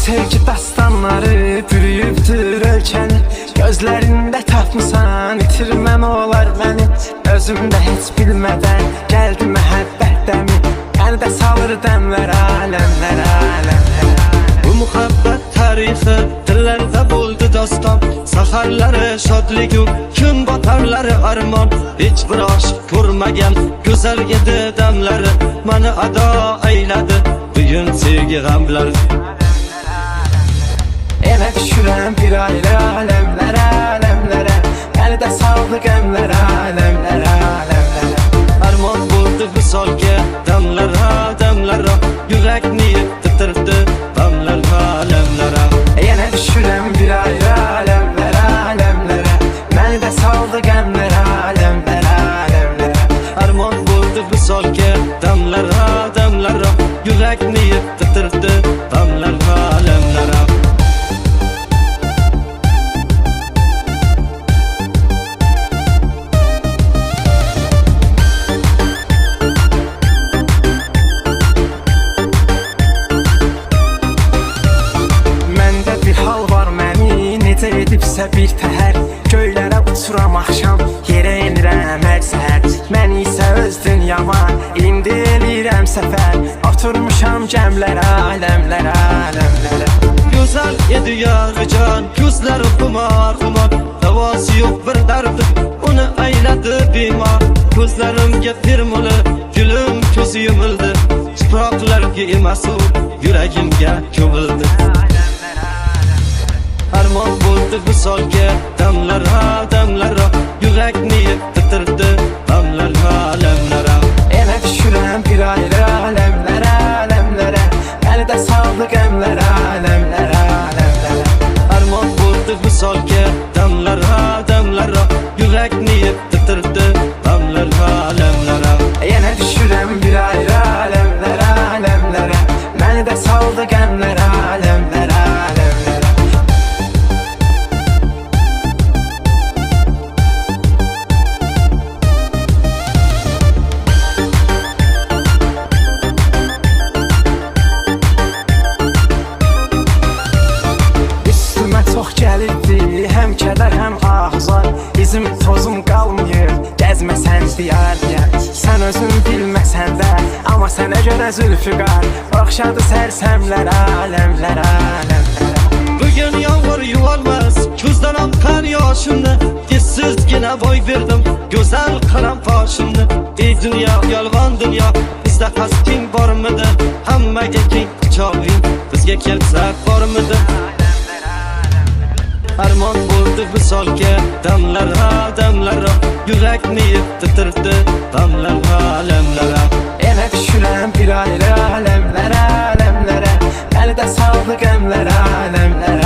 sevgi dastanları bürüyübdür ölkəni. Gözlərində tapmısan, itirməm olar məni. Özümdə heç bilmədən gəldi məhəbbət dəmi. Məni də salır dəmlər, aləmlər, aləmlər. Bu muhabbet tarihi dillerde buldu dostum. Saharları şadligu, gün batarları armon. Hiç bir aşk kurmagan güzel yedi demleri beni ada eyleди bugün sevgi gamları. Elə düşürəm bir ayrı aləmlərə, aləmlərə. Məni də saldı qəmlərə, aləmlərə, aləmlərə. Armon buldu bu solga demlere, demlere. Yürek niyet titirdi demlere, alemlere. Yenə düşürəm bir ayrı aləmlərə, aləmlərə. Məni də saldı qəmlərə, aləmlərə, aləmlərə. Armon buldu bu solga demlere, demlere. Yürek niyet titirdi demlere, alemlere. Edibsə bir təhər, göylərə uçuram axşam, yerə enirəm hər səhər. Mən isə öz dünyama indi eləyirəm səfər. Oturmuşam gəmlərə, aləmlərə, aləmlərə. Güzel yedi yarı can, gözleri kumar kumar. Davası yok bir derdi, onu eyledi bimar. Gözlerimge firmalı, gülüm közü yumuldu. Çıpraklar giymesi, yüreğimge kömüldü. Armon buldu bu solga demlere, demlere. Yürek niyet titirdi demlere, alemlere. Elə düşürəm bir ayrı aləmlərə, aləmlərə. Məni də saldı qəmlərə, aləmlərə, aləmlərə. Armon buldu bu solga demlere, demlere. Yürek niyet titirdi demlere, alemlere. Yenə düşürəm bir ayrı aləmlərə, aləmlərə. Məni də saldı qəmlərə, aləmlərə, aləmlərə. Çox gəlirdi, həm kədər, həm ağzar. İzim, tozum qalmıyor, gəzməsən diyar diyar. Sən özün bilməsən də, amma sənə görə zülfüqar. Oxşadı sərsəmlərə, aləmlərə, aləmlərə. Bugün yağmur yuvarmaz, gözden akar yaşımda. Dizsiz yine boy verdim, güzel karam başımda. Ey dünya, yalvan dünya, bizde hastin var mıdır? Hamma ekin çavin, bizge kelsek var mıdır? Armon buldu bu solga demlere, demlere. Yürek niyet titirdi demlere, alemlere. Elə düşürəm bir ayrı aləmlərə, aləmlərə. Məni də saldı qəmlərə, aləmlərə.